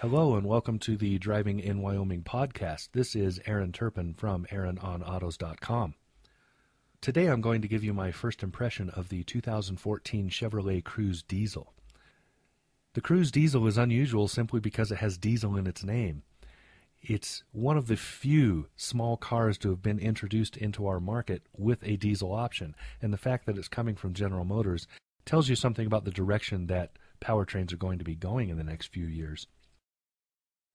Hello and welcome to the Driving in Wyoming podcast. This is Aaron Turpin from AaronOnAutos.com. Today I'm going to give you my first impression of the 2014 Chevrolet Cruze Diesel. The Cruze Diesel is unusual simply because it has diesel in its name. It's one of the few small cars to have been introduced into our market with a diesel option, and the fact that it's coming from General Motors tells you something about the direction that powertrains are going to be going in the next few years.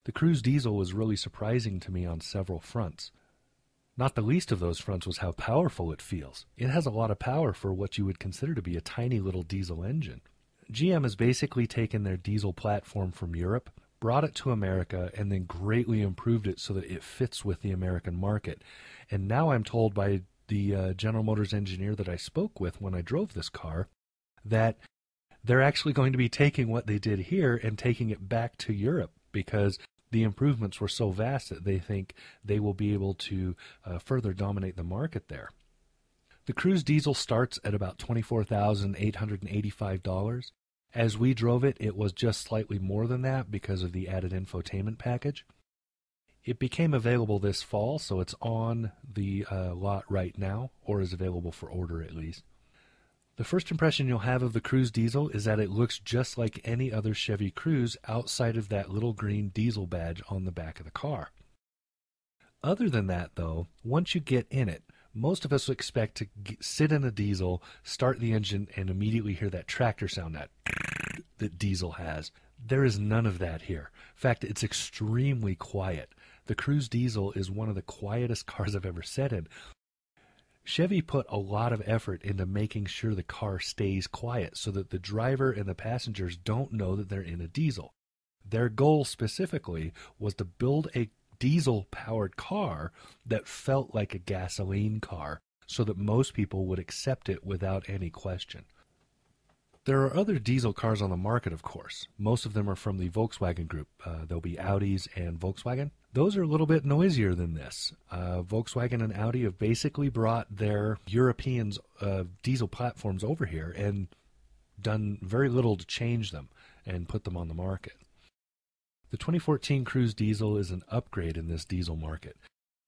The Cruze Diesel was really surprising to me on several fronts. Not the least of those fronts was how powerful it feels. It has a lot of power for what you would consider to be a tiny little diesel engine. GM has basically taken their diesel platform from Europe, brought it to America, and then greatly improved it so that it fits with the American market. And now I'm told by the General Motors engineer that I spoke with when I drove this car that they're actually going to be taking what they did here and taking it back to Europe, because the improvements were so vast that they think they will be able to further dominate the market there. The Cruze Diesel starts at about $24,885. As we drove it, it was just slightly more than that because of the added infotainment package. It became available this fall, so it's on the lot right now, or is available for order at least. The first impression you'll have of the Cruze Diesel is that it looks just like any other Chevy Cruze outside of that little green diesel badge on the back of the car. Other than that, though, once you get in it, most of us expect to sit in a diesel, start the engine, and immediately hear that tractor sound that diesel has. There is none of that here. In fact, it's extremely quiet. The Cruze Diesel is one of the quietest cars I've ever sat in. Chevy put a lot of effort into making sure the car stays quiet so that the driver and the passengers don't know that they're in a diesel. Their goal specifically was to build a diesel-powered car that felt like a gasoline car so that most people would accept it without any question. There are other diesel cars on the market, of course. Most of them are from the Volkswagen group. There'll be Audis and Volkswagen. Those are a little bit noisier than this. Volkswagen and Audi have basically brought their European diesel platforms over here and done very little to change them and put them on the market. The 2014 Cruze Diesel is an upgrade in this diesel market.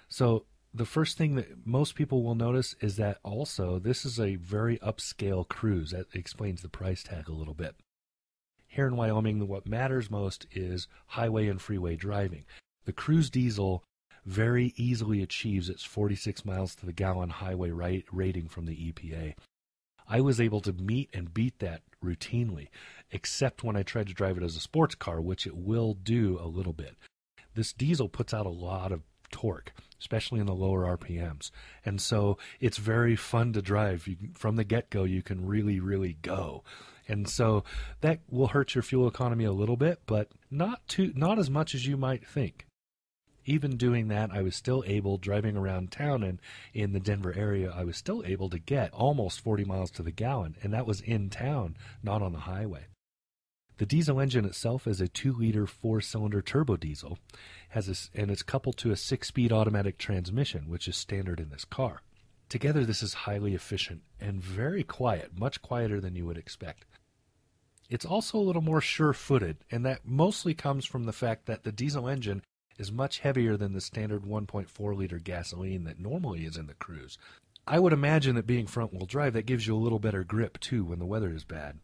So the first thing that most people will notice is that also this is a very upscale Cruze. That explains the price tag a little bit. Here in Wyoming, what matters most is highway and freeway driving. The Cruze Diesel very easily achieves its 46 miles to the gallon highway rating from the EPA. I was able to meet and beat that routinely, except when I tried to drive it as a sports car, which it will do a little bit. This diesel puts out a lot of torque, especially in the lower RPMs. And so it's very fun to drive. From the get-go, you can really, really go. And so that will hurt your fuel economy a little bit, but not as much as you might think. Even doing that, I was still able, driving around town and in the Denver area, I was still able to get almost 40 miles to the gallon, and that was in town, not on the highway. The diesel engine itself is a 2-liter 4-cylinder turbo diesel, and it's coupled to a 6-speed automatic transmission, which is standard in this car. Together, this is highly efficient and very quiet, much quieter than you would expect. It's also a little more sure-footed, and that mostly comes from the fact that the diesel engine is much heavier than the standard 1.4-liter gasoline that normally is in the Cruze. I would imagine that being front-wheel drive, that gives you a little better grip, too, when the weather is bad.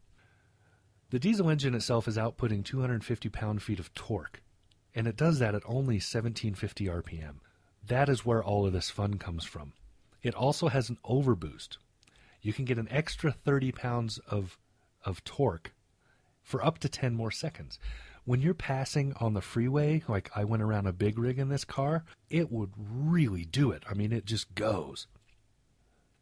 The diesel engine itself is outputting 250 pound-feet of torque, and it does that at only 1750 RPM. That is where all of this fun comes from. It also has an overboost. You can get an extra 30 pounds of torque for up to 10 more seconds. When you're passing on the freeway, like I went around a big rig in this car, it would really do it. I mean, it just goes.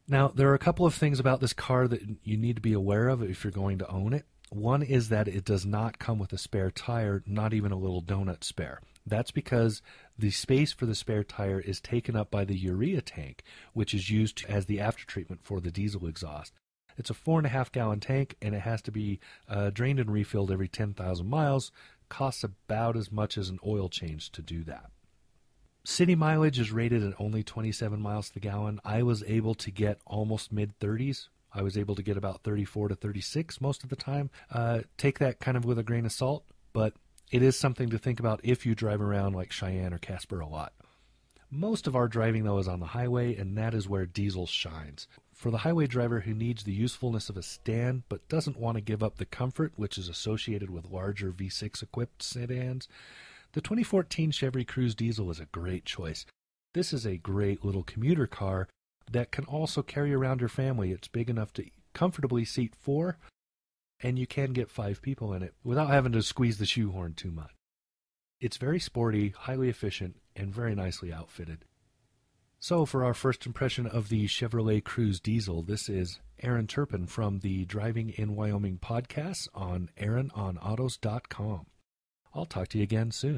Now, there are a couple of things about this car that you need to be aware of if you're going to own it. One is that it does not come with a spare tire, not even a little donut spare. That's because the space for the spare tire is taken up by the urea tank, which is used as the aftertreatment for the diesel exhaust. It's a 4.5-gallon tank, and it has to be drained and refilled every 10,000 miles. Costs about as much as an oil change to do that. City mileage is rated at only 27 miles to the gallon. I was able to get almost mid-30s. I was able to get about 34 to 36 most of the time. Take that kind of with a grain of salt, but It is something to think about if you drive around like Cheyenne or Casper a lot. Most of our driving, though, is on the highway, and that is where Diesel shines. For the highway driver who needs the usefulness of a stand but doesn't want to give up the comfort which is associated with larger V6-equipped sedans, the 2014 Chevy Cruze Diesel is a great choice. This is a great little commuter car that can also carry around your family. It's big enough to comfortably seat 4, and you can get 5 people in it without having to squeeze the shoehorn too much. It's very sporty, highly efficient, and very nicely outfitted. So for our first impression of the Chevrolet Cruze Diesel, this is Aaron Turpin from the Driving in Wyoming podcast on AaronOnAutos.com. I'll talk to you again soon.